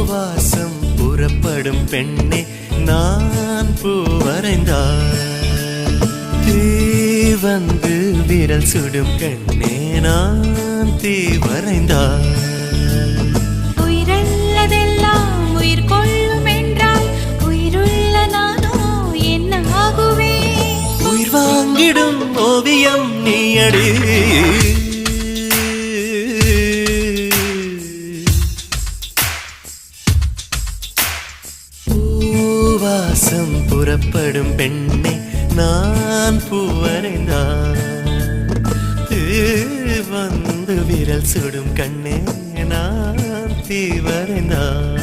வாசம் புறப்படும் பெண்ணே நான் பூ வரைந்தால் தீ வந்து விரல் சுடும் கண்ணே நான் தீ வரைந்தால் உயிரல்லதெல்லாம் உயிர் கொள்ளும் என்றால் உயிருள்ள நானோ என்ன ஆகுவேன்? உயிர் வாங்கிடும் ஓவியம் நீ அடி. வாசம் புறப்படும் பெண்ணே நான் பூ வரைந்தால் வந்து விரல் சுடும் கண்ணே நான் தீ வரைந்தால்